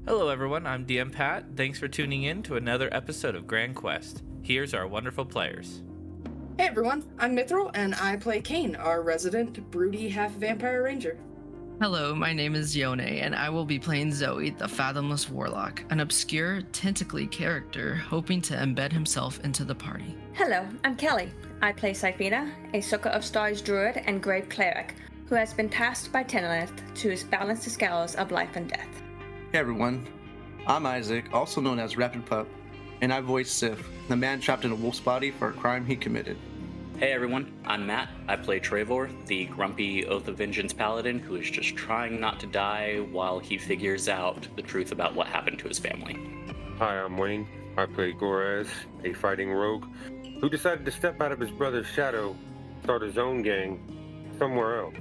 Hello everyone, I'm DM Pat. Thanks for tuning in to another episode of Grand Quest. Here's our wonderful players. Hey everyone, I'm Mithril, and I play Kane, our resident broody half-vampire ranger. Hello, my name is Yone, and I will be playing Zoe, the Fathomless Warlock, an obscure, tentacly character hoping to embed himself into the party. Hello, I'm Kelly. I play Sifina, a Sucker of Stars druid and grave cleric, who has been tasked by Tenelith to balance the scales of life and death. Hey everyone, I'm Isaac, also known as Rapid Pup, and I voice Sif, the man trapped in a wolf's body for a crime he committed. Hey everyone, I'm Matt. I play Trevor, the grumpy Oath of Vengeance paladin who is just trying not to die while he figures out the truth about what happened to his family. Hi, I'm Wayne. I play Gorez, a fighting rogue who decided to step out of his brother's shadow, start his own gang somewhere else.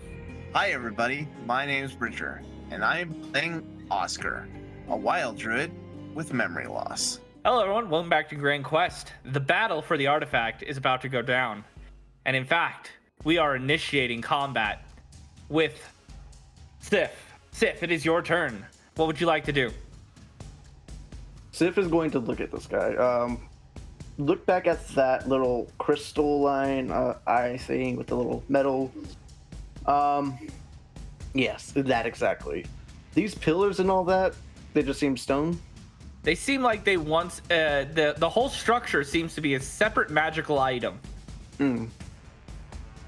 Hi everybody, my name's Bridger, and I am playing Oscar, a wild druid with memory loss. Hello everyone, welcome back to Grand Quest. The battle for the artifact is about to go down. And in fact, we are initiating combat with Sif. Sif, it is your turn. What would you like to do? Sif is going to look at this guy. Look back at that little crystal line eye thing with the little metal. Yes, that exactly. These pillars and all that, they just seem stone. They seem like they once, the whole structure seems to be a separate magical item.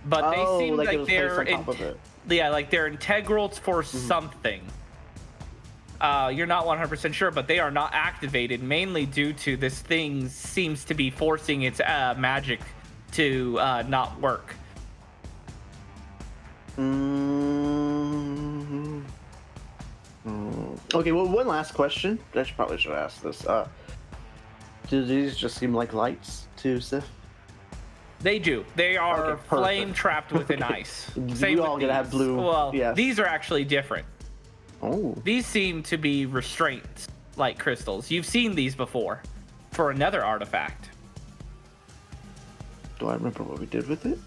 But they seem like they're, like they're integral for something. You're not 100% sure, but they are not activated, mainly due to this thing seems to be forcing its magic to not work. Okay, well, one last question. I probably should ask this. Do these just seem like lights to Sif? They do. They are flame trapped within ice. You all gonna have blue. Well, yes. These are actually different. Oh. These seem to be restraints, like crystals. You've seen these before for another artifact. Do I remember what we did with it?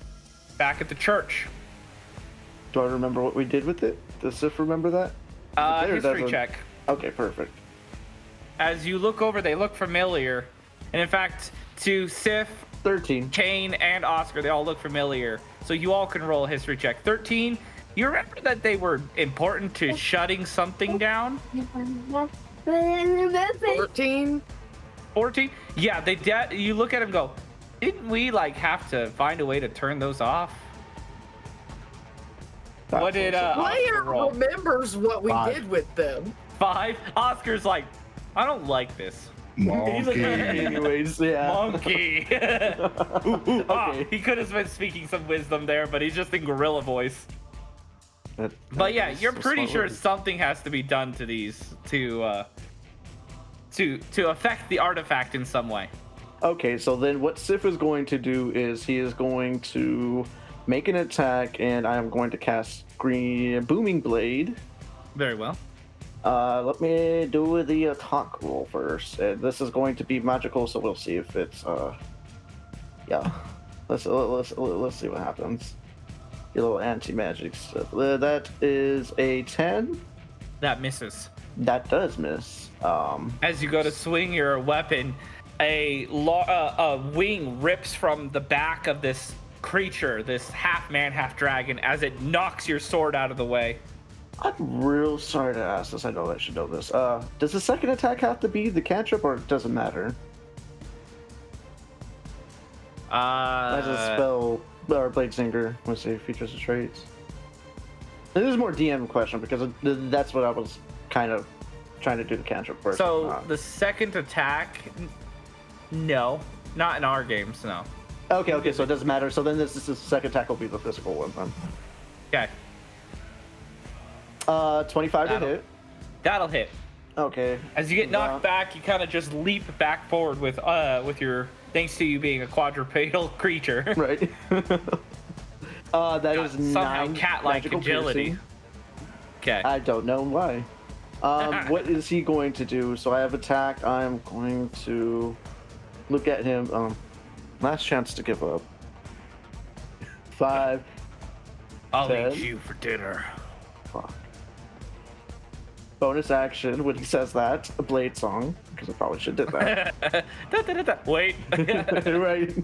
Back at the church. Do I remember what we did with it? Does Sif remember that? History check. Okay, perfect. As you look over, they look familiar. And in fact, to Sif, 13. Kane, and Oscar, they all look familiar. So you all can roll a history check. 13, you remember that they were important to shutting something down? 14? 14? Yeah, you look at them and go, didn't we have to find a way to turn those off? What did Player roll? remembers what we 5. did with them. 5? Oscar's like, I don't like this. Monkey. Anyways, yeah. Monkey. Okay. He could have been speaking some wisdom there, but he's just in gorilla voice. But yeah, you're pretty sure something has to be done to these to affect the artifact in some way. Okay, so then what Sif is going to do is he is going to make an attack, and I am going to cast Green Booming Blade. Very well. Let me do the attack roll first. This is going to be magical, so we'll see if it's yeah. Let's see what happens. Your little anti-magic stuff. That is a 10. That misses. That does miss. As you go to swing your weapon, a wing rips from the back of this creature, this half man, half dragon, as it knocks your sword out of the way. I'm real sorry to ask this. I know I should know this. Does the second attack have to be the cantrip, or it doesn't matter? As a spell, or Blade Singer, let's say features and traits. This is more DM question because that's what I was kind of trying to do the cantrip first. So the second attack, no, not in our games, no. Okay, so it doesn't matter. So then this is the second attack will be the physical one then. Okay. 25 to hit. That'll hit. Okay. As you get knocked back, you kind of just leap back forward with your, thanks to you being a quadrupedal creature. Right. That is somehow 9 cat-like magical agility. piercing. Okay. I don't know why. What is he going to do? So I have attack. I'm going to look at him. Last chance to give up. 5. I'll 10. eat you for dinner. Fuck. bonus action when he says that, a blade song, because I probably should did that. Wait. Right.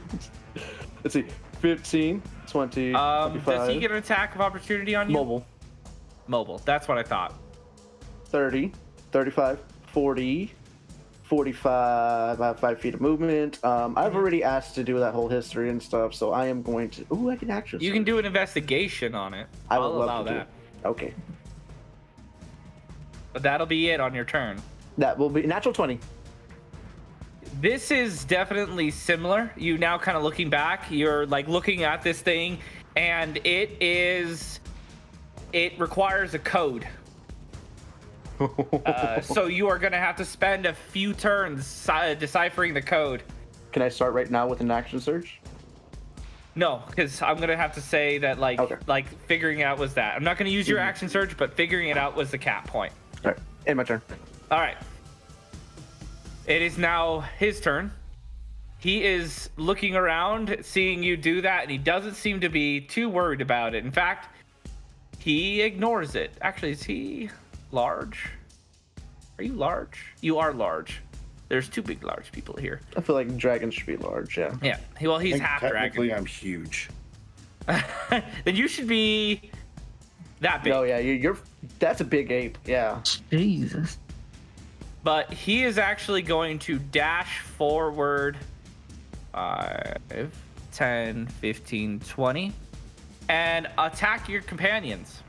Let's see. 15, 20, 25. Does he get an attack of opportunity on you? Mobile. That's what I thought. 30, 35, 40, 45. I have 5 feet of movement. I've already asked to do that whole history and stuff, so I am going to. Ooh, I can actually. You can do an investigation on it. I would I'll love allow to do that. it. Okay. But that'll be it on your turn. That will be natural 20. This is definitely similar. You now kind of looking back, you're like looking at this thing, and it requires a code. So you are going to have to spend a few turns deciphering the code. Can I start right now with an action surge? No, because I'm going to have to say that like figuring out was that. I'm not going to use your action surge, but figuring it out was the cap point. All right, end my turn. All right. It is now his turn. He is looking around, seeing you do that, and he doesn't seem to be too worried about it. In fact, he ignores it. Actually, is he large? Are you large? You are large. There's 2 big large people here. I feel like dragons should be large, yeah. Yeah. Well, he's half technically dragon. I'm huge. Then you should be that big. No, yeah, you're. That's a big ape, yeah. Jesus. But he is actually going to dash forward 5, 10, 15, 20 and attack your companions.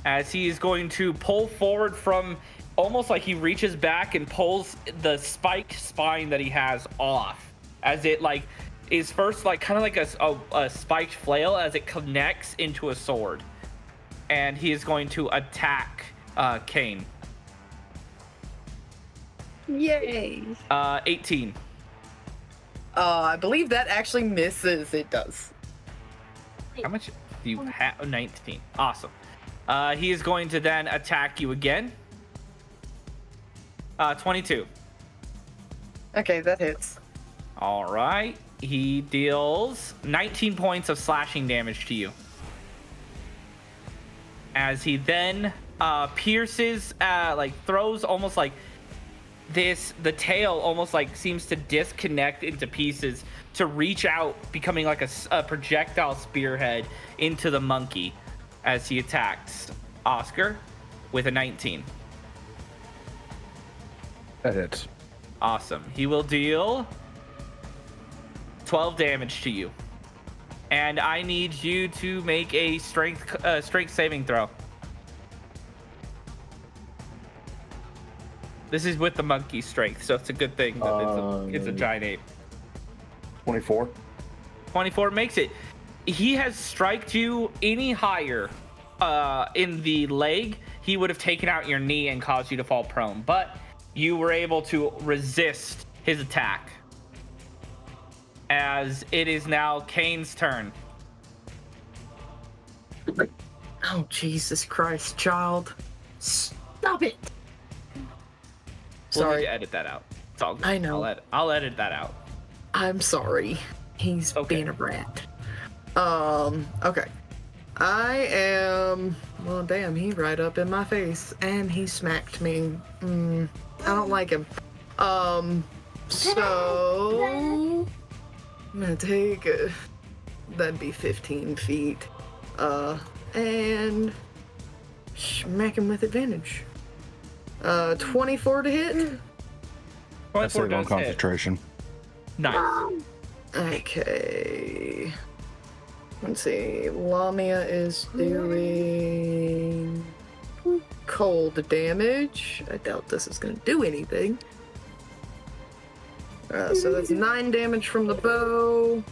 As he is going to pull forward from almost like he reaches back and pulls the spiked spine that he has off. As it like is first like kind of like a spiked flail as it connects into a sword. And he is going to attack Kane. Yay! 18. I believe that actually misses. It does. How much do you have? 19. Awesome. He is going to then attack you again. 22. Okay, that hits. All right. He deals 19 points of slashing damage to you. As he then pierces, throws almost like the tail almost like seems to disconnect into pieces to reach out, becoming like a projectile spearhead into the monkey as he attacks Oscar with a 19. That hits. Awesome. He will deal 12 damage to you. And I need you to make a strength saving throw. This is with the monkey strength, so it's a good thing that it's a giant ape. 24. 24 makes it. He has striked you any higher in the leg, he would have taken out your knee and caused you to fall prone. But you were able to resist his attack. As it is now Kane's turn. Oh, Jesus Christ, child. Stop it. We'll need Sorry. to edit that out. It's all good. I know. I'll edit that out. I'm sorry. He's Okay. being a rat. Okay. I am... Well, damn, he right up in my face. And he smacked me. I don't like him. So... I'm gonna take... that'd be 15 feet. And... smack him with advantage. 24 to hit? 24 That's it on does hit. concentration. Nice. Okay. Let's see. Lamia is doing cold damage. I doubt this is going to do anything. So that's 9 damage from the bow.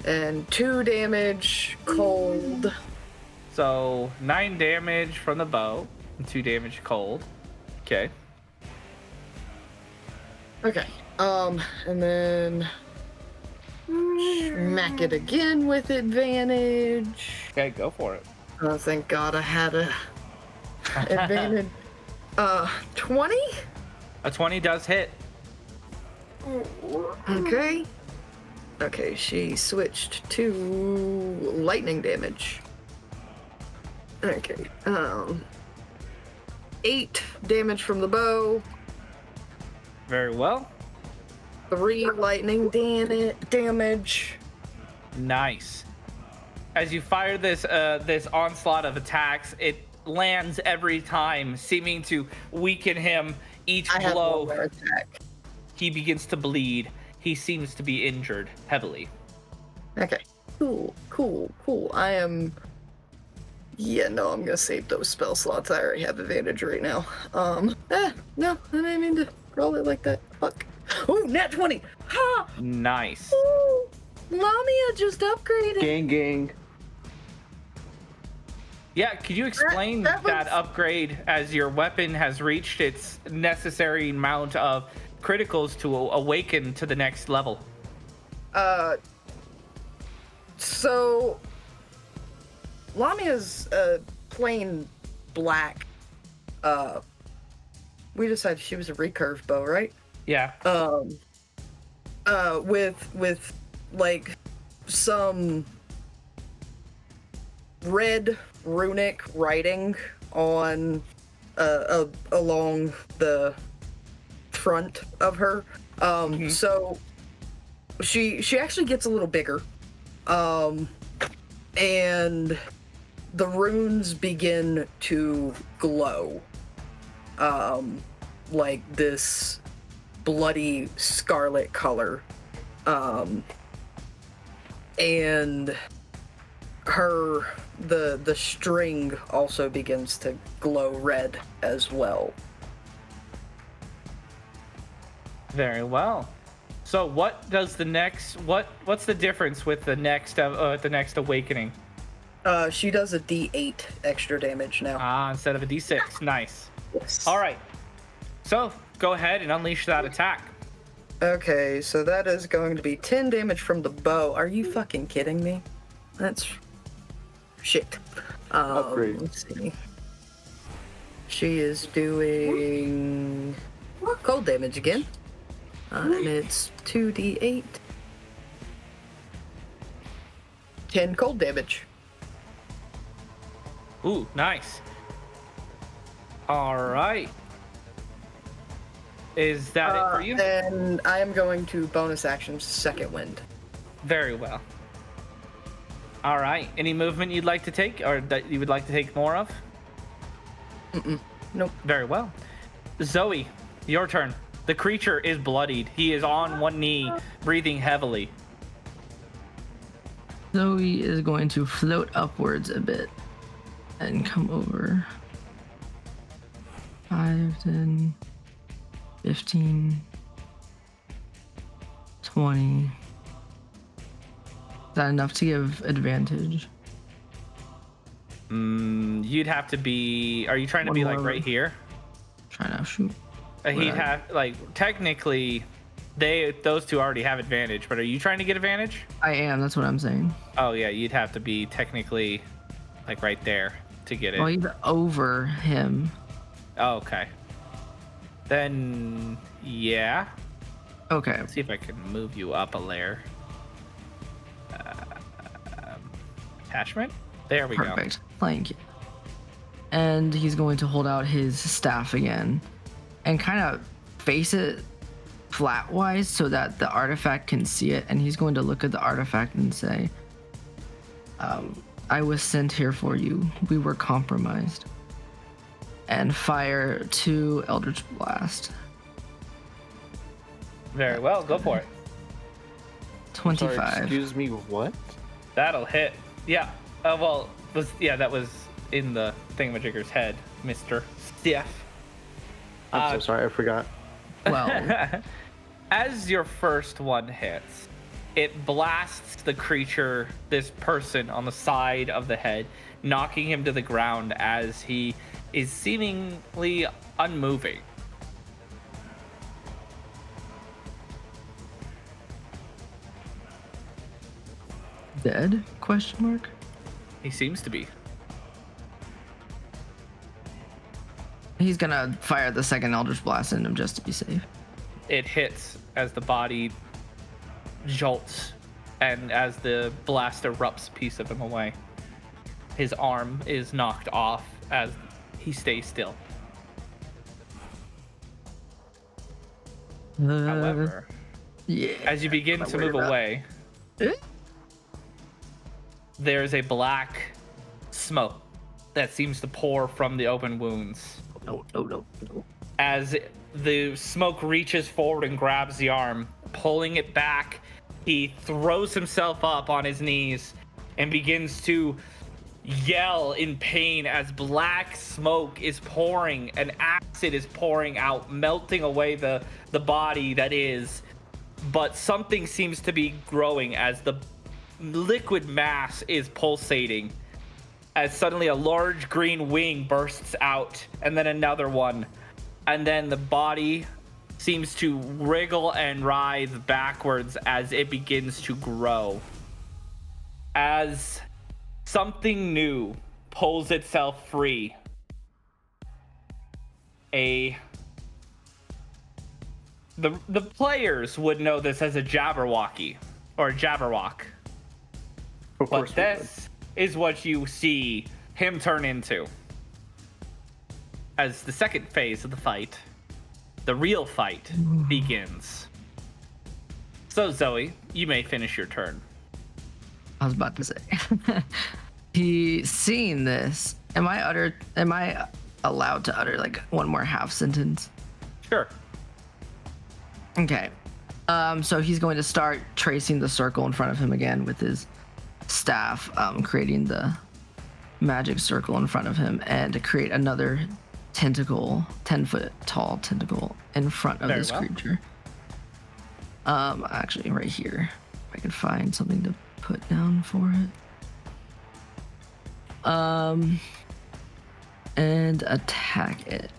And 2 damage cold. So 9 damage from the bow and 2 damage cold. Okay. Okay. And then smack it again with advantage. Okay, go for it. Oh, thank God I had a advantage. 20? A 20 does hit. Okay. Okay, she switched to lightning damage. Okay, 8 damage from the bow. Very well. 3 lightning damage. Nice. As you fire this onslaught of attacks, it lands every time, seeming to weaken him. Each I have blow, 1 more attack. he begins to bleed. He seems to be injured heavily. Okay. Cool. I am... Yeah, no, I'm gonna save those spell slots. I already have advantage right now. No, I didn't mean to roll it like that. Fuck. Ooh, nat 20! Ha! Nice. Ooh, Lamia just upgraded. Gang. Yeah, could you explain that upgrade as your weapon has reached its necessary amount of criticals to awaken to the next level? So Lamia's plain black. We decided she was a recurve bow, right? Yeah. With like some red runic writing on along the front of her. So she actually gets a little bigger. And the runes begin to glow. Like this bloody scarlet color. And the string also begins to glow red as well. Very well. So what does the next what's the difference with the next awakening? She does a D8 extra damage now. Instead of a D6. Nice. Yes. All right. So go ahead and unleash that attack. Okay, so that is going to be 10 damage from the bow. Are you fucking kidding me? That's shit. Upgrade. Let's see. She is doing cold damage again. And it's 2d8. 10 cold damage. Ooh, nice. All right. Is that it for you? And I am going to bonus action second wind. Very well. All right. Any movement you'd like to take, or that you would like to take more of? Nope. Very well. Zoe, your turn. The creature is bloodied. He is on one knee, breathing heavily. Zoe is going to float upwards a bit and come over. 5, 10, 15, 20. Is that enough to give advantage? You'd have to be... Are you trying to be like right here? Trying to shoot. He'd have, like, technically, those two already have advantage, but are you trying to get advantage? I am, that's what I'm saying. Oh, yeah, you'd have to be technically, like, right there to get it. Well, he's over him. Oh, okay. Then, yeah. Okay. Let's see if I can move you up a layer. Attachment? There we go. Perfect. Thank you. And he's going to hold out his staff again and kind of face it flat-wise so that the artifact can see it. And he's going to look at the artifact and say, I was sent here for you. We were compromised. And fire 2 Eldritch Blast. Very well. Go for it. 25. Sorry, excuse me, what? That'll hit. Yeah. That was in the thingamajigger's head, Mr. Steph. I'm so sorry, I forgot. Well, as your first one hits, it blasts the creature, this person, on the side of the head, knocking him to the ground as he is seemingly unmoving. dead? Question mark. He seems to be. He's gonna fire the second Eldritch Blast in him just to be safe. It hits as the body jolts and as the blast erupts a piece of him away. His arm is knocked off as he stays still. However, yeah. as you begin What am to I move worried about? away, there's a black smoke that seems to pour from the open wounds. No. As the smoke reaches forward and grabs the arm, pulling it back, he throws himself up on his knees and begins to yell in pain as black smoke is pouring and acid is pouring out, melting away the body that is. But something seems to be growing as the liquid mass is pulsating, as suddenly a large green wing bursts out, and then another one, and then the body seems to wriggle and writhe backwards as it begins to grow. As something new pulls itself free, the players would know this as a Jabberwocky or a Jabberwock. Of course, But this is what you see him turn into. As the second phase of the fight, the real fight, begins. So Zoe, you may finish your turn. I was about to say. He seeing this. Am I allowed to utter like one more half sentence? Sure. Okay. So he's going to start tracing the circle in front of him again with his staff, creating the magic circle in front of him, and to create another tentacle, 10-foot tall tentacle in front of this creature. Actually right here. If I can find something to put down for it. And attack it.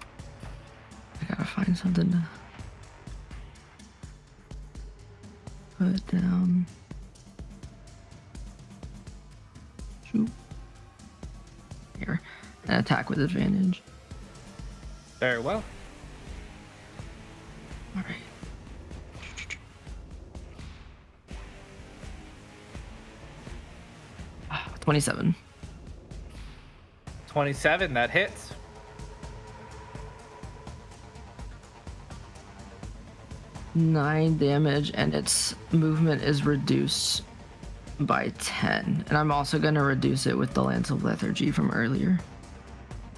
I gotta find something to put down. Shoot. Here. And attack with advantage. Very well. All right. 27. 27, that hits. Nine damage, and its movement is reduced by 10. And I'm also going to reduce it with the Lance of Lethargy from earlier.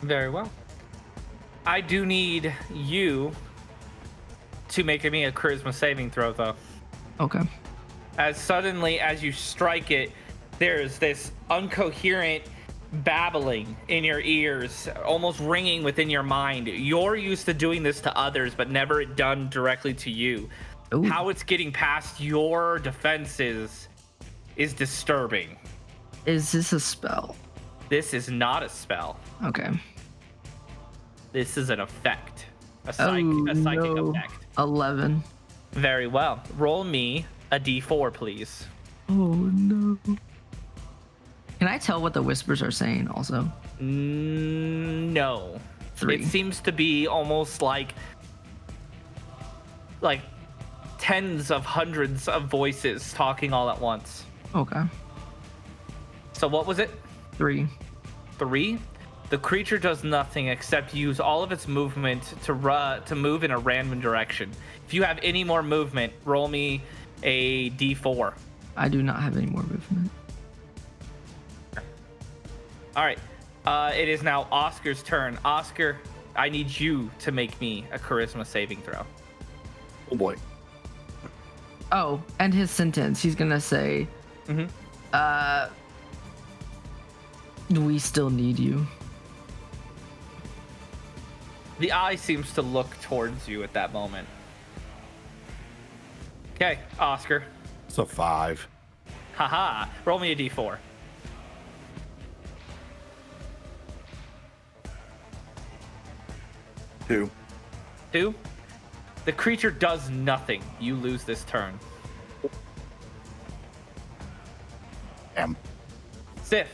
Very well. I do need you to make me a charisma saving throw, though. Okay. As suddenly as you strike it, there's this incoherent babbling in your ears, almost ringing within your mind. You're used to doing this to others, but never done directly to you. Ooh. How it's getting past your defenses is disturbing. Is this a spell? This is not a spell. Okay. This is an effect. A psychic no. effect. 11. Very well. Roll me a d4, please. Oh no. Can I tell what the whispers are saying also? No. 3. It seems to be almost like tens of hundreds of voices talking all at once. Okay. So what was it? 3. 3? The creature does nothing except use all of its movement to move in a random direction. If you have any more movement, roll me a d4. I do not have any more movement. All right. It is now Oscar's turn. Oscar, I need you to make me a charisma saving throw. Oh boy. Oh, and his sentence. He's gonna say, we still need you. The eye seems to look towards you at that moment. Okay, Oscar. It's a 5. Haha. Roll me a d4. 2. 2. The creature does nothing. You lose this turn. Damn. Sif.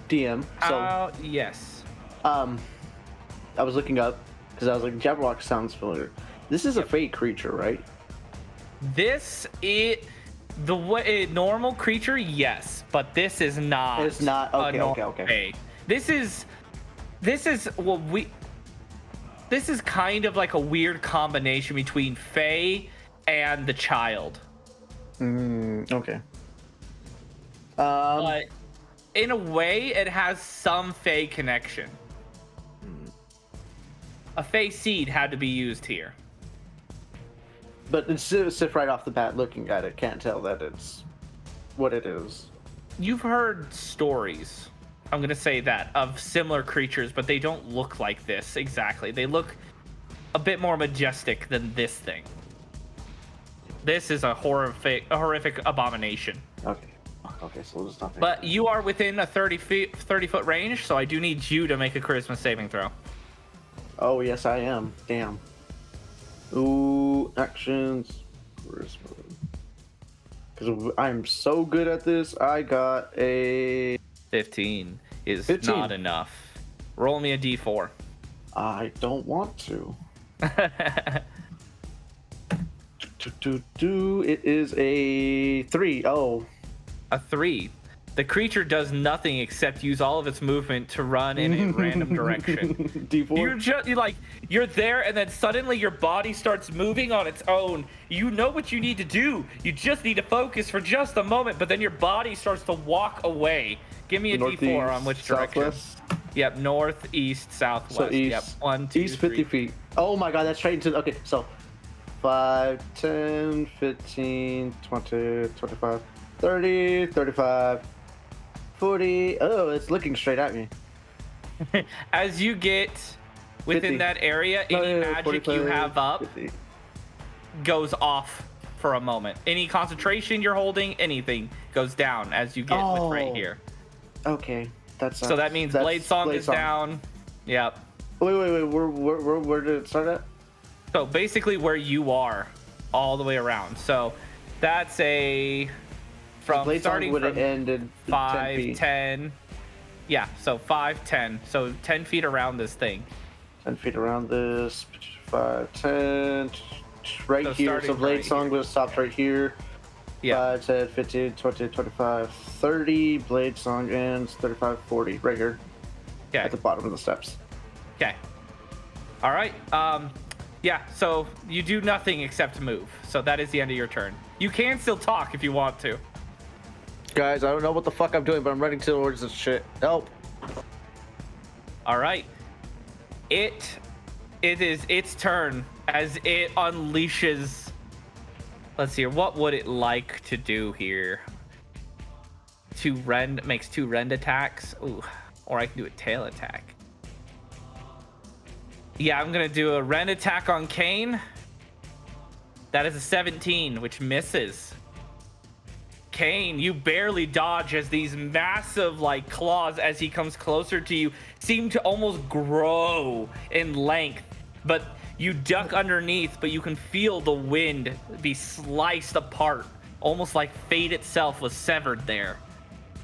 DM. So, yes. I was looking up because I was like, Jabberwock sounds familiar. This is a fey creature, right? This is the way normal creature, yes, but this is not. It's not. Okay, a normal okay. fey. This is what we. This is kind of like a weird combination between Fae and the child. Okay. But in a way, it has some Fae connection. A Fae seed had to be used here. But it's just right off the bat, looking at it, can't tell that it's what it is. You've heard stories, I'm going to say that, of similar creatures, but they don't look like this exactly. They look a bit more majestic than this thing. This is a horrific abomination. Okay. Okay, so we'll just not. But you are within a 30 foot range, so I do need you to make a charisma saving throw. Oh yes, I am. Damn. Ooh, actions. Because I'm so good at this, I got a 15 is 15. not enough. Roll me a d4. I don't want to. It is a 3. Oh. A 3. The creature does nothing except use all of its movement to run in a random direction. D4? You're there, and then suddenly your body starts moving on its own. You know what you need to do. You just need to focus for just a moment, but then your body starts to walk away. Give me a D4 on which direction. Southwest? Yep, north, east, southwest. So east. Yep, 1, 2, East 50 feet. Oh my god, that's straight into... Okay, so 5, 10, 15, 20, 25, 30, 35, 40. Oh, it's looking straight at me. As you get within 50. that area, any magic 45, you have up 50. goes off for a moment. Any concentration you're holding, anything goes down as you get with right here. Okay, that's... So that means Blade Song is down. Yep. Wait. Where did it start at? So basically where you are, all the way around. So that's a... From Blade starting would have from ended 5, 10 feet. 10. Yeah, so 5, 10. So 10 feet around this thing. 10 feet around this. 5, 10. Right So here. So starting Blade right Song here. would have stopped right here. Yeah. 5, 10, 15, 20, 25, 30. Blade Song ends 35, 40. Right here. Okay. At the bottom of the steps. Okay. All right. Yeah, so you do nothing except move. So that is the end of your turn. You can still talk if you want to. Guys, I don't know what the fuck I'm doing, but I'm running towards this shit. Help. All right. It is its turn as it unleashes. Let's see here. What would it like to do here? Makes 2 rend attacks. Ooh. Or I can do a tail attack. Yeah, I'm gonna do a rend attack on Kane. That is a 17, which misses. Kane, you barely dodge as these massive claws as he comes closer to you seem to almost grow in length, but you duck underneath, but you can feel the wind be sliced apart, almost like fate itself was severed there.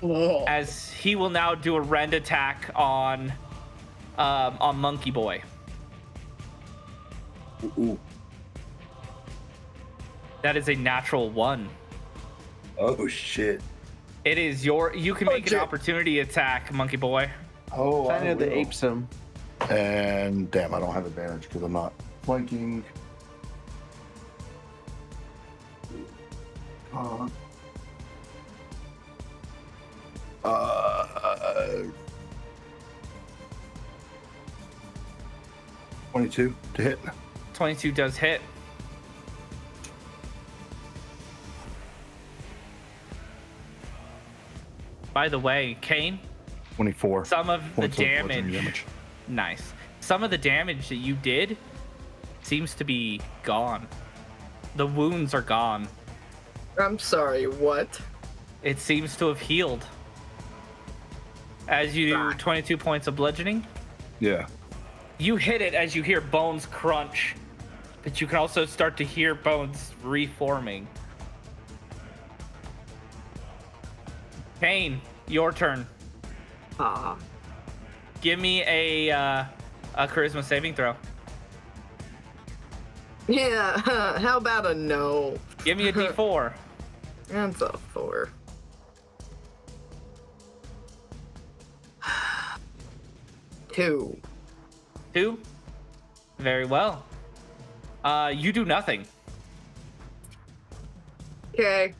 Whoa. As he will now do a rend attack on Monkey Boy. Ooh. That is a natural 1. Oh shit. It is you can make an shit. opportunity attack, Monkey Boy. Oh, I know the will. apes him. And damn, I don't have advantage because I'm not flanking. Uh, 22 to hit. 22 does hit. By the way, Kane, 24. some of the points of bludgeoning damage. Nice. Some of the damage that you did seems to be gone. The wounds are gone. I'm sorry, what? It seems to have healed. As you do Ah. 22 points of bludgeoning, Yeah. you hit it as you hear bones crunch, but you can also start to hear bones reforming. Kane, your turn. Ah. Give me a charisma saving throw. Yeah, how about a no? Give me a d4. That's a 4. Two. 2. Very well. You do nothing. Okay.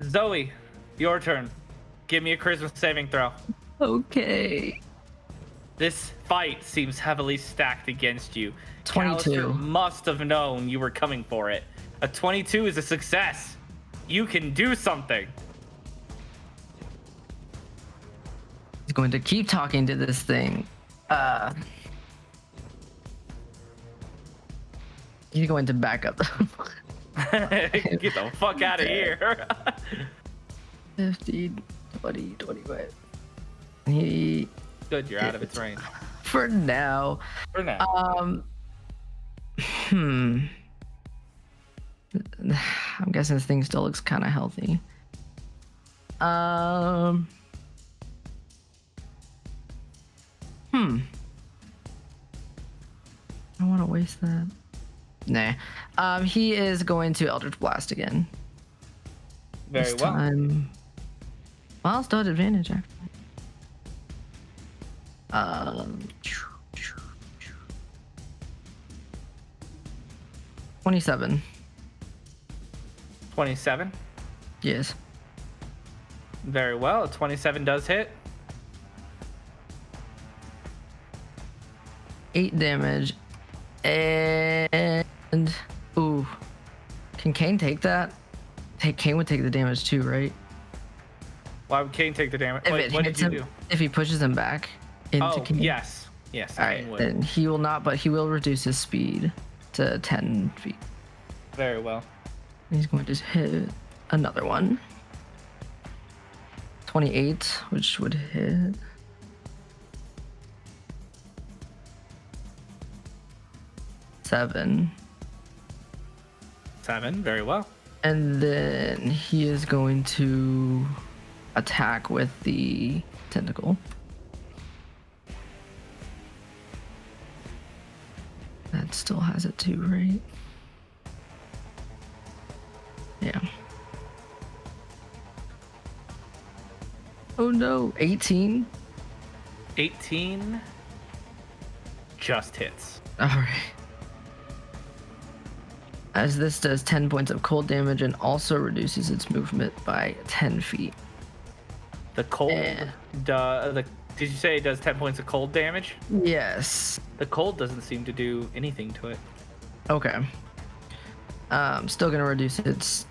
Zoe, your turn. Give me a charisma saving throw. Okay. This fight seems heavily stacked against you. 22. Callister must have known you were coming for it. A 22 is a success. You can do something. He's going to keep talking to this thing. He's going to back up. Get the fuck out of here. 50, 20, 25. He... Good, you're out of its range. For now. For now. I'm guessing this thing still looks kind of healthy. I don't want to waste that. Nah. He is going to Eldritch Blast again. Very This well. time... Well, still at advantage, actually. 27. 27. Yes. Very well. 27 does hit. 8 damage. And... Ooh. Can Kane take that? Hey, Kane would take the damage too, right? Why would Kane take the damage? If Wait, it what hits did you him, do? if he pushes him back into Oh, Kane. yes. Yes, All Kane right, would. then he will not, but he will reduce his speed to 10 feet. Very well. He's going to hit another one. 28, which would hit. Seven. 7. Very well. And then he is going to attack with the tentacle. That still has it too, right? Yeah. Oh no, 18? 18 just hits. Alright. As this does 10 points of cold damage and also reduces its movement by 10 feet. The cold, did you say it does 10 points of cold damage? Yes. The cold doesn't seem to do anything to it. Okay. Still gonna reduce its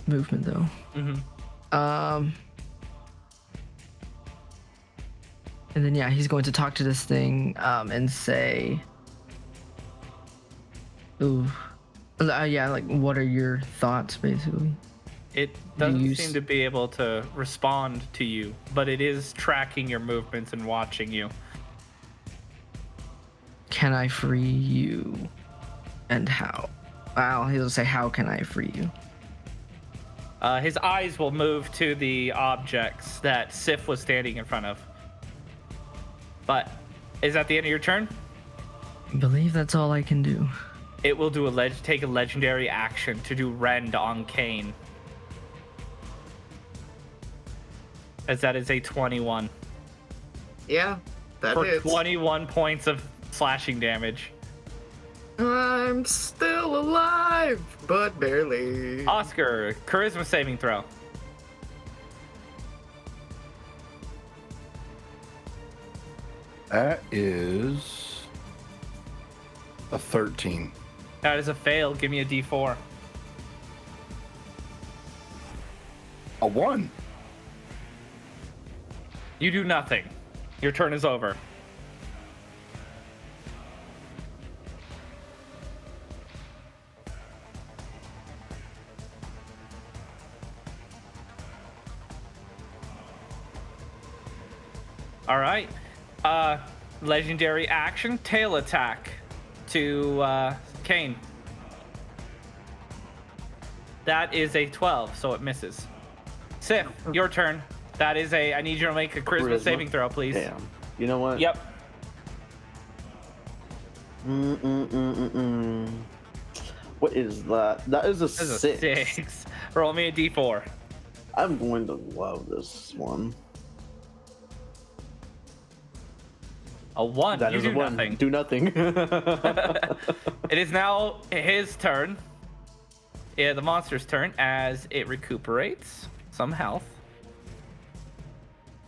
movement though. Mm-hmm. And then yeah, he's going to talk to this thing and say, "Ooh, yeah, like what are your thoughts, basically?" It doesn't seem to be able to respond to you, but it is tracking your movements and watching you. Can I free you? And how? Well, he'll say, "How can I free you?" His eyes will move to the objects that Sif was standing in front of. But is that the end of your turn? I believe that's all I can do. It will do take a legendary action to do rend on Kane. As that is a 21. Yeah, that For hits. 21 points of slashing damage. I'm still alive, but barely. Oscar, charisma saving throw. That is a 13. That is a fail. Give me a D4. A 1. You do nothing. Your turn is over. All right. Legendary action, tail attack to Kane. That is a 12, so it misses. Sif, your turn. That is I need you to make a charisma saving throw, please. Damn. You know what? Yep. What is that? That is a This is 6. a 6. Roll me a D4. I'm going to love this one. A 1. That You is do a 1. nothing. Do nothing. It is now his turn. Yeah, the monster's turn as it recuperates some health.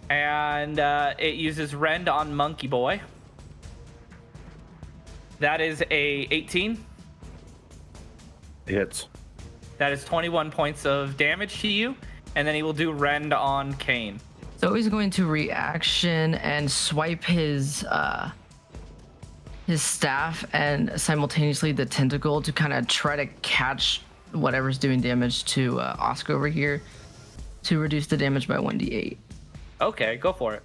And it uses Rend on Monkey Boy. That is a 18. It hits. That is 21 points of damage to you. And then he will do Rend on Kane. So he's going to reaction and swipe his staff and simultaneously the tentacle to kind of try to catch whatever's doing damage to Oscar over here to reduce the damage by 1d8. Okay, go for it.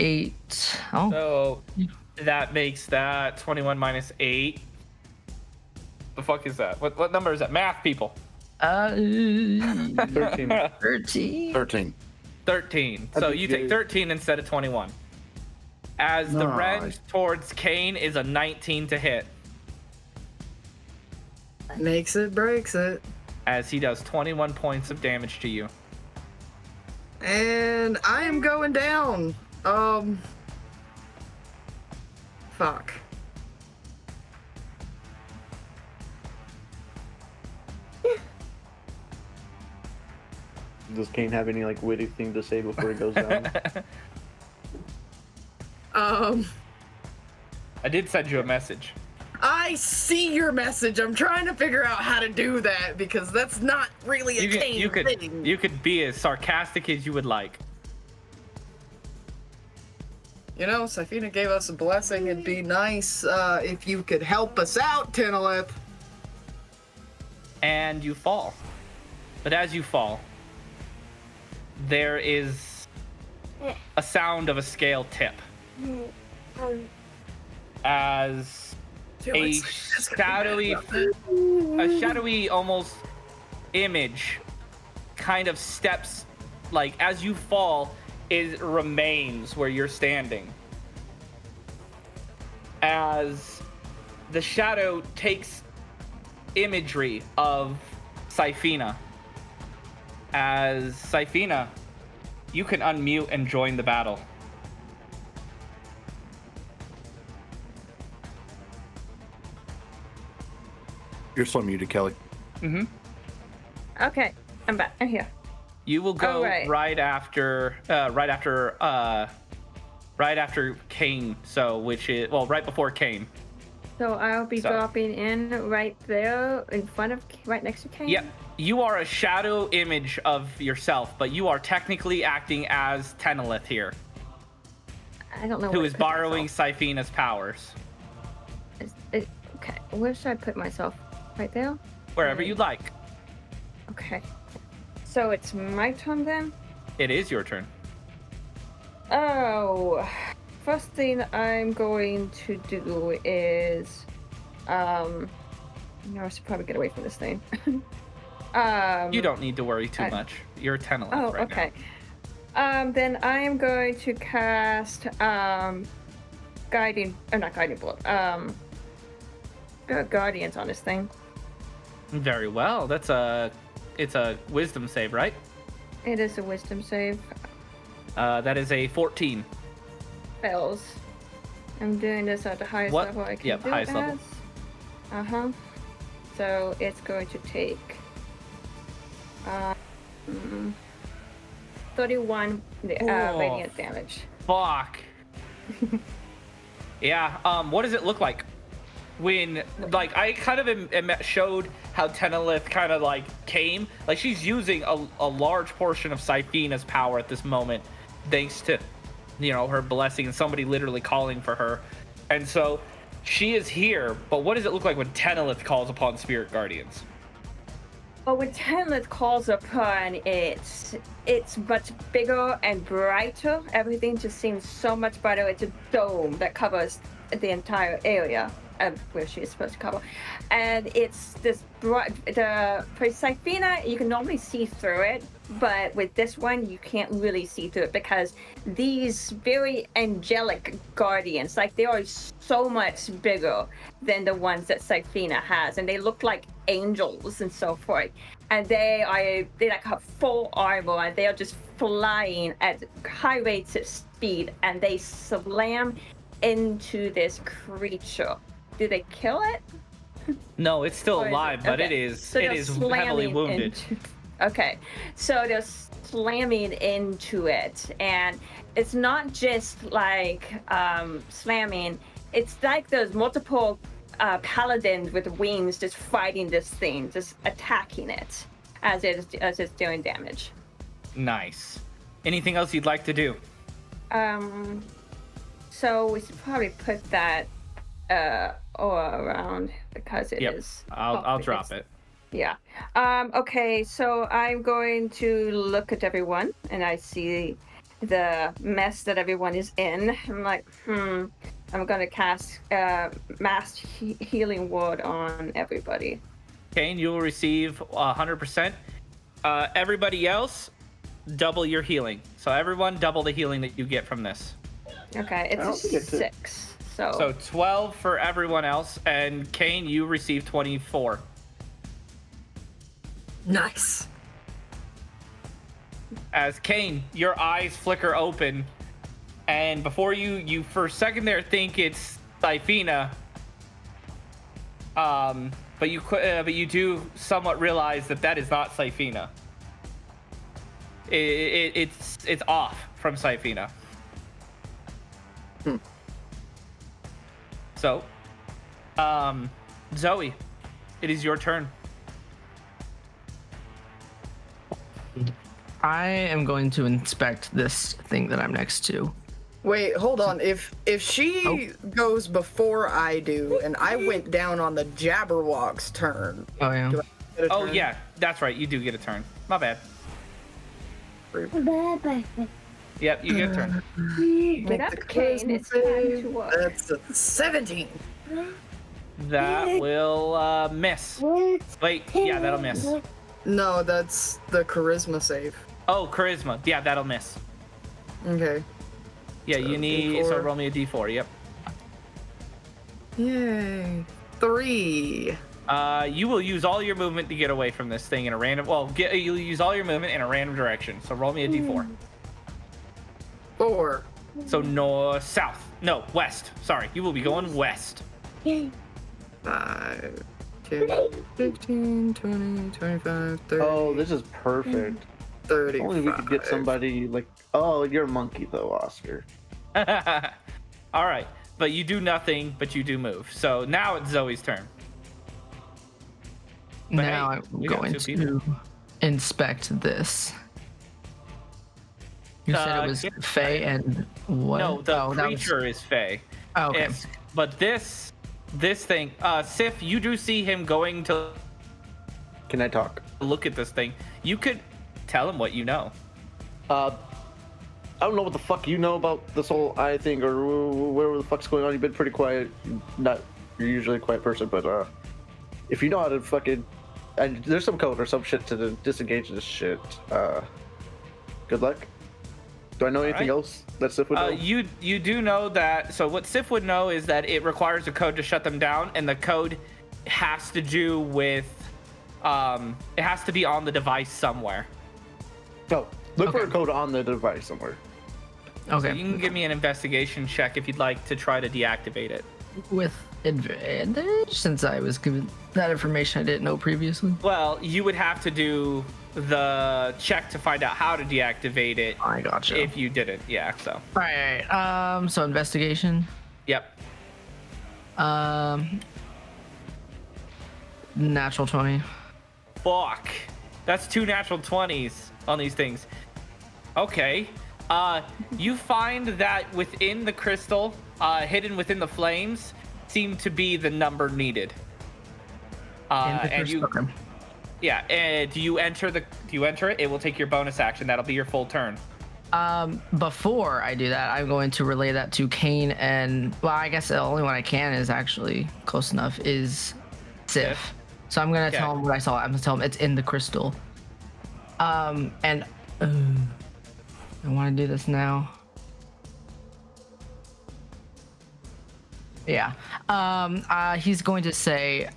Eight. Oh, So that makes that 21 minus 8. The fuck is that? What number is that? Math, people. 13. 13. 13. 13. So you take 13 instead of 21. As the Nice. Rend towards Kane is a 19 to hit. Makes it, breaks it. As he does 21 points of damage to you. And I am going down. Fuck. Does Kane have any like witty thing to say before he goes down? I did send you a message. I see your message. I'm trying to figure out how to do that because that's not really a Kane thing. You could be as sarcastic as you would like. You know, Safina gave us a blessing. It'd be nice if you could help us out, Tinalith. And you fall. But as you fall, there is a sound of a scale tip. As a shadowy almost image kind of steps, like as you fall, it remains where you're standing. As the shadow takes imagery of Sifina. As Sifina, you can unmute and join the battle. You're still muted, Kelly. Mm-hmm. Okay, I'm back. I'm here. You will go right. right after Kane. So, which is right before Kane. So I'll be dropping in right there in front of, right next to Kane? Yep. You are a shadow image of yourself, but you are technically acting as Tenelith here, I don't know. who where is to put borrowing myself. Sifina's powers. Okay, where should I put myself? Right there? Wherever you like. Okay. So it's my turn then? It is your turn. Oh, first thing I'm going to do is, I should probably get away from this thing. You don't need to worry too much. You're Tenelith Oh, right okay. Then I am going to cast, not guiding bolt, guardians on this thing. now. Very well. It's a wisdom save, right? It is a wisdom save. That is a 14. Fails. I'm doing this at the highest What? level I can Yep, do highest it level. as. So it's going to take 31 radiant damage. Fuck. Yeah. What does it look like when, like, I kind of showed how Tenelith kind of like came, like she's using a large portion of Sifina's power at this moment, thanks to, her blessing and somebody literally calling for her, and so she is here. But what does it look like when Tenelith calls upon spirit guardians? Well, when Tenelith calls upon it's much bigger and brighter. Everything just seems so much brighter. It's a dome that covers the entire area where she is supposed to cover. And it's this bright, for Sifina, you can normally see through it, but with this one, you can't really see through it because these very angelic guardians, like they are so much bigger than the ones that Sifina has, and they look like angels and so forth. And they like have full armor, and they are just flying at high rates of speed, and they slam into this creature. Do they kill it? No, it's still Or is alive, but okay. it is So it they're is heavily slamming wounded. Okay, so they're slamming into it, and it's not just like slamming. It's like there's multiple paladins with wings just fighting this thing, just attacking it as it's doing damage. Nice. Anything else you'd like to do? So we should probably put that all around because it is. I'll drop it. Yeah. Okay, so I'm going to look at everyone, and I see the mess that everyone is in. I'm like, I'm gonna cast mass healing word on everybody. Kane, you will receive 100%. Everybody else, double your healing. So everyone, double the healing that you get from this. Okay, it's a 6. So 12 for everyone else, and Kane, you receive 24. Nice. As Kane, your eyes flicker open, and before you for a second there think it's Sifina, but you do somewhat realize that is not Sifina. It's off from Sifina. So, Zoe, it is your turn. I am going to inspect this thing that I'm next to. Wait, hold on. If she goes before I do, and I went down on the Jabberwock's turn. Oh yeah. Do I get a Oh turn? yeah, that's right. You do get a turn. My bad. Yep, you get a turn. Make That's the Kane, charisma it's time to save. work. That's a 17. That will miss. Wait, yeah, that'll miss. No, that's the charisma save. Oh, charisma. Yeah, that'll miss. Okay. Yeah, So you need. D4. So roll me a d4. Yep. Yay. 3. You will use all your movement to get away from this thing in a random. Well, you'll use all your movement in a random direction. So roll me a d4. 4. So south. No, west. Sorry, you will be going west. 5, 10, 15, 20, 25, 30. Oh, this is perfect. 30. Only we could get somebody like. Oh, you're a monkey though, Oscar. All right, but you do nothing, but you do move. So now it's Zoe's turn. But Now hey, I'm we got going two people. to inspect this. You said it was get- Fae and what? No, the Oh, that was- creature is Fae. Oh, okay. But this thing, Sif, you do see him going to Can I talk? look at this thing. You could tell him what you know. I don't know what the fuck you know about this whole eye thing or whatever the fuck's going on. You've been pretty quiet. You're usually a quiet person, but if you know how to fucking, and there's some code or some shit to disengage this shit. Good luck. Do I know anything right. else that Sif would know? You do know that. So what Sif would know is that it requires a code to shut them down, and the code has to do with, it has to be on the device somewhere. Oh, look for Okay. a code on the device somewhere. Okay. So you can give me an investigation check if you'd like to try to deactivate it. With advantage, since I was given that information I didn't know previously. Well, you would have to do the check to find out how to deactivate it I gotcha. if you didn't. Yeah. So. All right. So investigation. Yep. Natural 20. Fuck. That's 2 natural 20s on these things. Okay. You find that within the crystal, hidden within the flames, seem to be the number needed. And you, Okay. yeah. And do you enter it? It will take your bonus action. That'll be your full turn. Before I do that, I'm going to relay that to Kane and, well, I guess the only one I can is actually close enough is Sif. Sif. So I'm gonna Okay. tell him what I saw. I'm gonna tell him it's in the crystal. And I want to do this now. Yeah. He's going to say,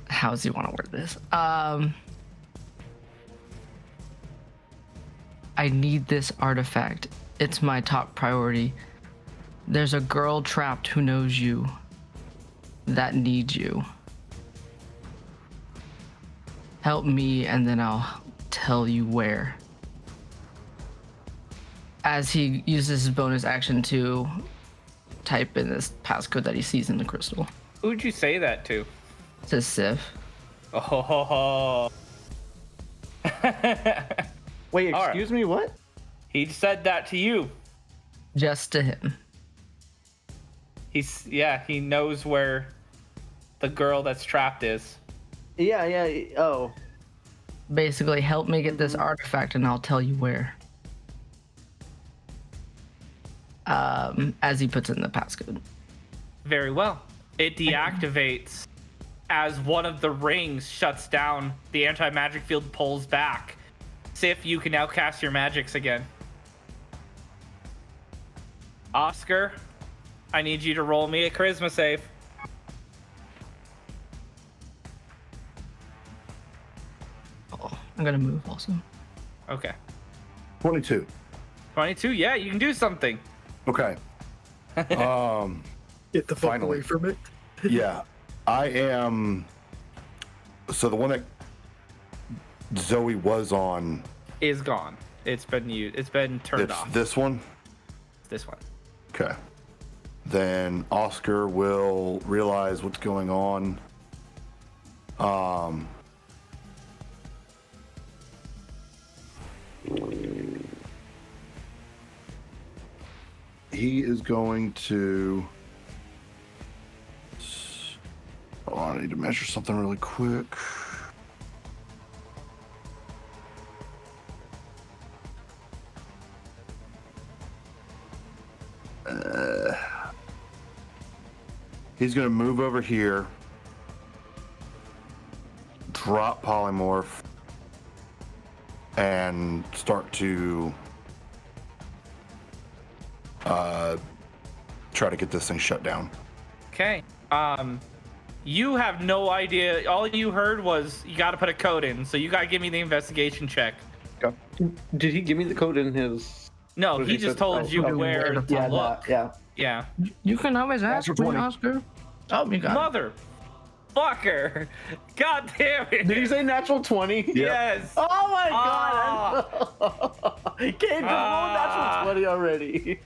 how does he want to word this? I need this artifact. It's my top priority. There's a girl trapped who knows you, that needs you. Help me, and then I'll tell you where. As he uses his bonus action to type in this passcode that he sees in the crystal. Who'd you say that to? To Sif. Oh. Wait, All excuse me, what? He said that to you. Just to him. He knows where the girl that's trapped is. Yeah, oh. Basically, help me get this artifact and I'll tell you where. As he puts in the passcode. Very well. It deactivates as one of the rings shuts down. The anti-magic field pulls back. Sif, you can now cast your magics again. Oscar, I need you to roll me a charisma save. Oh, I'm gonna move also. Okay. 22. 22, yeah, you can do something. Okay. Get the fuck Finally. away from it. Yeah. I am. So the one that Zoe was on. Is gone. It's been used. It's been turned It's off. this one? This one. Okay. Then Oscar will realize what's going on. He is going to. Oh, I need to measure something really quick. He's going to move over here, drop polymorph, and start to try to get this thing shut down. Okay. You have no idea. All you heard was you got to put a code in. So you got to give me the investigation check. Did he give me the code in his? No, he just told you where to Yeah, look. Yeah. You can always ask for Oscar. Oh, you got Mother fucker. God damn it. Did he say natural 20? Yes. Oh my god! He came to roll natural 20 already.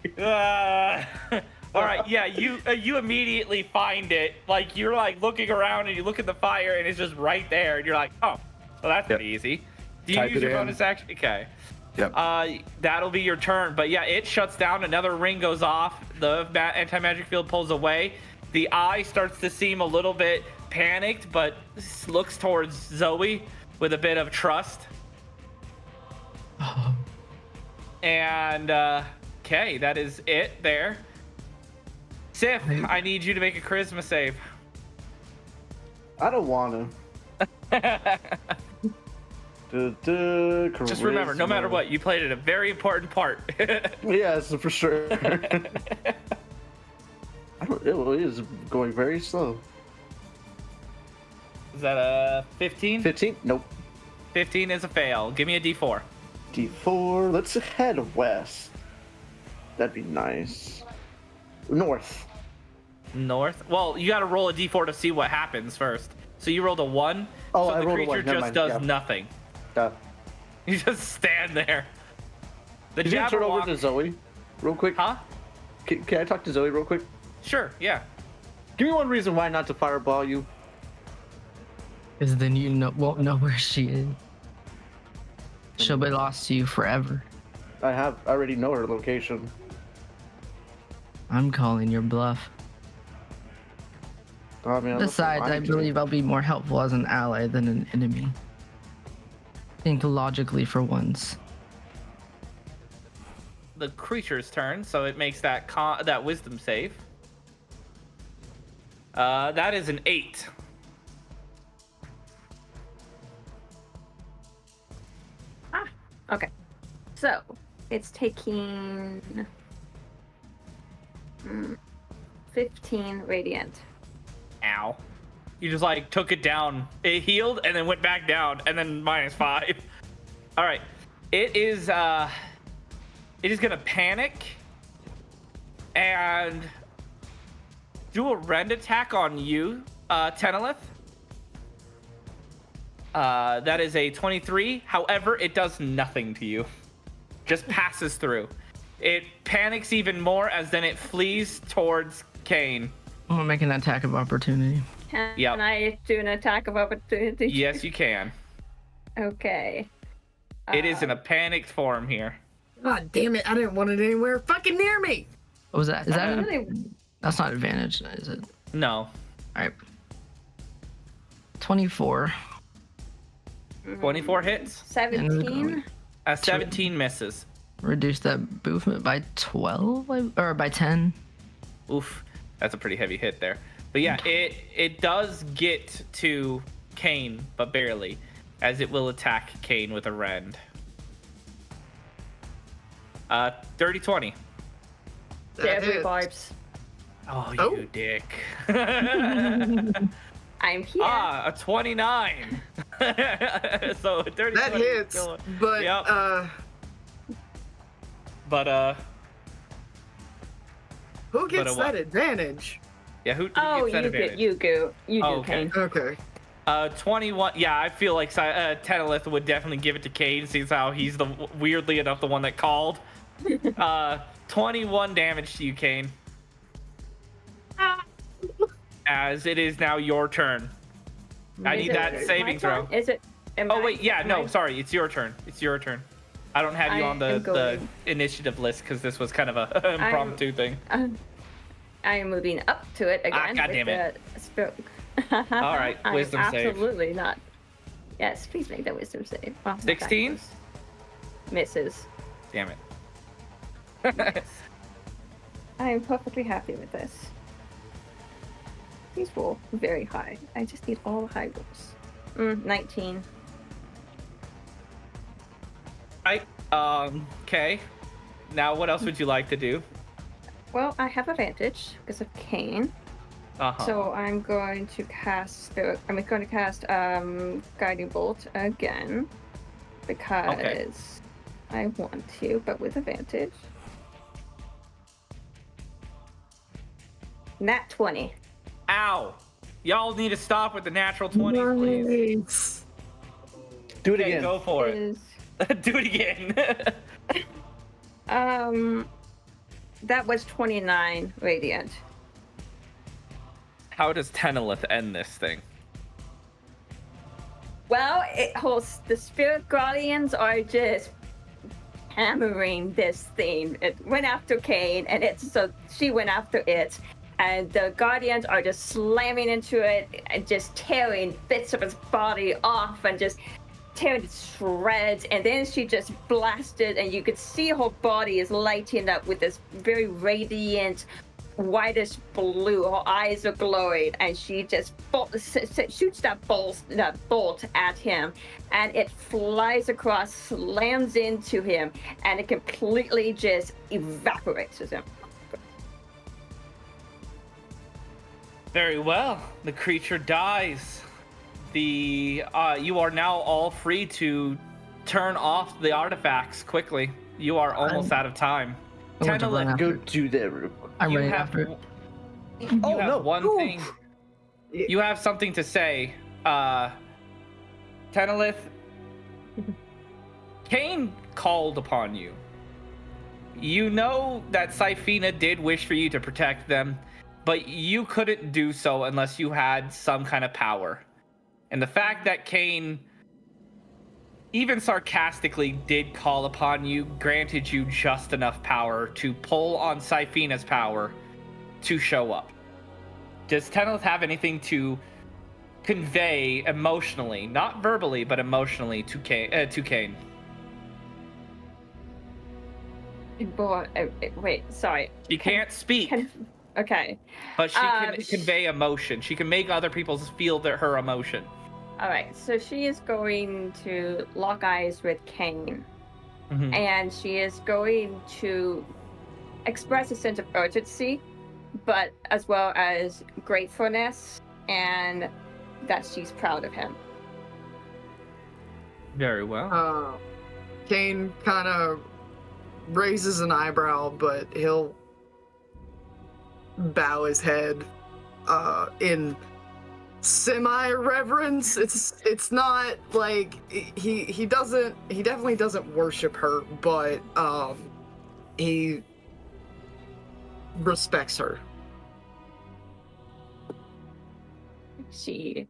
All right, yeah, you immediately find it. Like, you're like looking around and you look at the fire and it's just right there. And you're like, oh, well, that's pretty easy. Do you Type use it your in. bonus action? Okay. Yep. That'll be your turn. But yeah, it shuts down. Another ring goes off. The anti-magic field pulls away. The eye starts to seem a little bit panicked, but looks towards Zoe with a bit of trust. And, okay, that is it there. Sif, I need you to make a charisma save. I don't want to. Just remember, no matter what, you played it a very important part. Yes, for sure. It is going very slow. Is that a 15? 15? Nope. 15 is a fail. Give me a D4. D4. Let's head west. That'd be nice. North. North? Well, you got to roll a D4 to see what happens first. So you rolled a 1. Oh, so I the rolled a creature 1. Never just mind. does Yeah. nothing. Yeah. You just stand there. The Can you turn over Jabberwock... to Zoe real quick? Huh? Can I talk to Zoe real quick? Sure, yeah. Give me one reason why not to fireball you. Because then you won't know where she is. She'll be lost to you forever. I already know her location. I'm calling your bluff. I mean, Besides, I believe I'll be more helpful as an ally than an enemy. Think logically for once. The creature's turn, so it makes that that wisdom save. That is an 8. So it's taking 15 radiant. Ow. You just like took it down. It healed and then went back down and then -5. All right. It is gonna panic and do a rend attack on you, Tenelith. That is a 23. However, it does nothing to you. Just passes through. It panics even more as then it flees towards Kane. I'm gonna make an attack of opportunity. Can I do an attack of opportunity? Yes, you can. Okay. It is in a panicked form here. God damn it! I didn't want it anywhere fucking near me. What was that? Is that Really? That's not advantage, is it? No. All right. 24. 24 hits. 17. 17 misses. Reduce that movement by 12 or by 10. Oof. That's a pretty heavy hit there. But yeah, it does get to Kane, but barely, as it will attack Kane with a rend. 30 20. Every vibes. Oh, Oh. you dick. I'm here. A 29. So 30 That 20 is hits, still- but Yep. But who gets what? that advantage? Yeah, who Oh, gets that you advantage? do. You do, Oh, okay. Kane. Okay. 21. Yeah, I feel like Tenelith would definitely give it to Kane, since how he's weirdly enough the one that called. 21 damage to you, Kane. As it is now your turn. I need that saving throw. Is it? Oh wait, yeah, no, sorry, it's your turn. It's your turn. I don't have you I on am the going. initiative list because this was kind of a impromptu thing. I am moving up to it again. God damn it. All right, wisdom save. Absolutely not. Yes, please make that wisdom save. Well, 16? Misses. Damn it. I am perfectly happy with this. Please roll very high. I just need all the high rolls. 19. Okay. Now what else would you like to do? Well, I have advantage because of Kane. Uh-huh. So I'm going to cast Spirit. I'm going to cast Guiding Bolt again because I want to, but with advantage. Nat 20. Ow! Y'all need to stop with the natural 20s, please. Nice. Do it Okay, again. go for it. Is Do it again. that was 29 radiant. How does Tenelith end this thing? Well, it holds the Spirit Guardians are just hammering this thing. It went after Kane, and she went after it, and the Guardians are just slamming into it and just tearing bits of its body off and just tearing it to shreds. And then she just blasted, and you could see her body is lighting up with this very radiant whitish blue. Her eyes are glowing, and she just shoots that bolt at him, and it flies across, slams into him, and it completely just evaporates him. Very well. The creature dies. You are now all free to turn off the artifacts quickly. You are almost out of time. I want to run Tenelith, after Go it. do that real quick. I'm you running have after it. You Oh, have no. one Ooh. thing. You have something to say. Tenelith, Kane called upon you. You know that Syphina did wish for you to protect them, but you couldn't do so unless you had some kind of power. And the fact that Kane, even sarcastically, did call upon you granted you just enough power to pull on Syphina's power to show up. Does Tenelith have anything to convey emotionally, not verbally, but emotionally to Kane? Boy, wait, sorry. She can't speak, Okay. but she can convey emotion. She can make other people feel her emotion. All right. So she is going to lock eyes with Kane. and she is going to express a sense of urgency, but as well as gratefulness and that she's proud of him. Very well. Kane kind of raises an eyebrow, but he'll bow his head in semi-reverence. It's not like he definitely doesn't worship her, but he respects her. She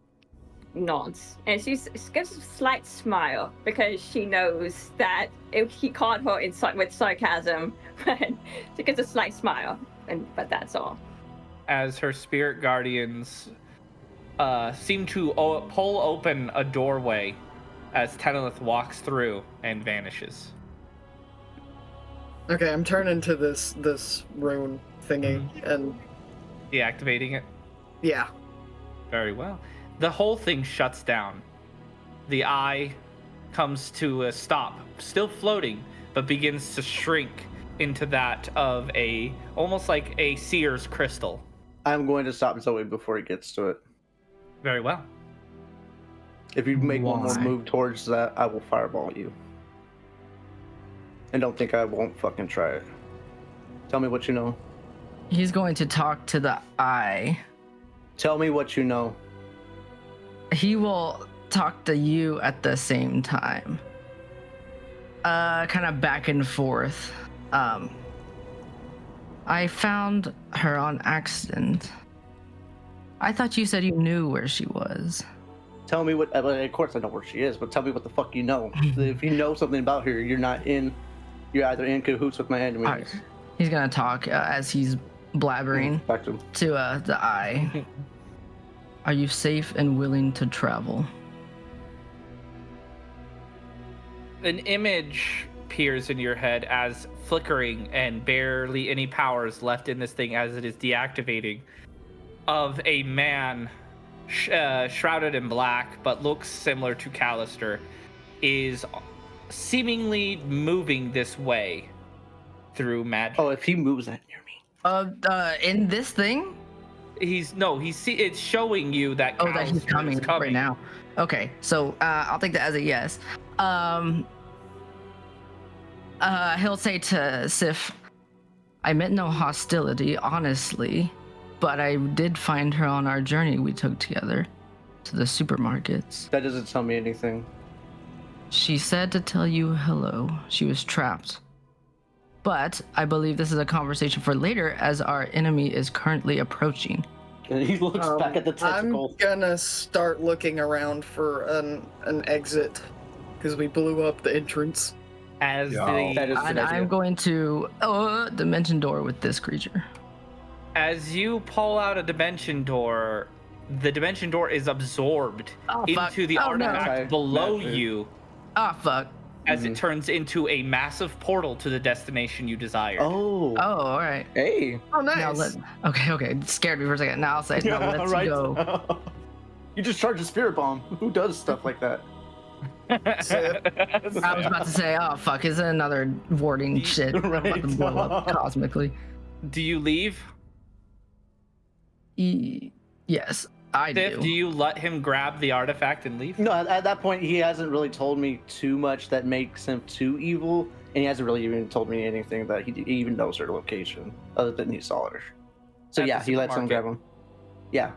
nods and she gives a slight smile because she knows that if he caught her with sarcasm, but she gives a slight smile, but that's all. As her spirit guardians seem to pull open a doorway as Tenelith walks through and vanishes. Okay, I'm turning to this rune thingy and Deactivating it. yeah. Very well. The whole thing shuts down. The eye comes to a stop, still floating, but begins to shrink into that of almost like a seer's crystal. I'm going to stop Zoe before he gets to it. Very well. If you make one more Why? move towards that, I will fireball you. And don't think I won't fucking try it. Tell me what you know. He's going to talk to the eye. Tell me what you know. He will talk to you at the same time. Kind of back and forth. I found her on accident. I thought you said you knew where she was. Tell me what. Of course I know where she is, but tell me what the fuck you know. If you know something about her, you're You're either in cahoots with my enemies. All right. He's gonna talk as he's blabbering Back to him. to the eye. Are you safe and willing to travel? An image appears in your head as flickering and barely any powers left in this thing as it is deactivating of a man shrouded in black but looks similar to Callister is seemingly moving this way through magic. Oh, if he moves that near me. In this thing? It's showing you that Oh, that he's Callister coming is right now. Okay, so I'll take that as a yes. He'll say to Sif, I meant no hostility, honestly, but I did find her on our journey we took together to the supermarkets. That doesn't tell me anything. She said to tell you hello. She was trapped. But I believe this is a conversation for later as our enemy is currently approaching. And he looks back at the tentacle. I'm gonna start looking around for an exit because we blew up the entrance. That is And I'm going to dimension door with this creature. As you pull out a dimension door, the dimension door is absorbed into the artifact below you. Ah, fuck. As it turns into a massive portal to the destination you desired. Oh. Oh, all right. Hey. Oh, nice. Okay. Scared me for a second. Now I'll say, no, let's right. go. You just charge a spirit bomb. Who does stuff like that? I was about to say, oh, fuck, is it another warding shit? I'm about to blow up cosmically. Do you leave? Yes, I Sif, do. do you let him grab the artifact and leave? No, at that point, he hasn't really told me too much that makes him too evil, and he hasn't really even told me anything that he even knows her location, other than he saw her. So At yeah, the he lets him grab him. Yeah.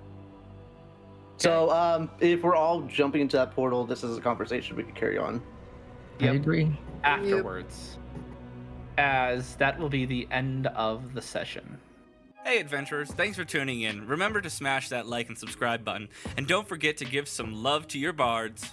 So if we're all jumping into that portal, this is a conversation we can carry on. I agree. Afterwards. As that will be the end of the session. Hey adventurers, thanks for tuning in. Remember to smash that like and subscribe button, and don't forget to give some love to your bards.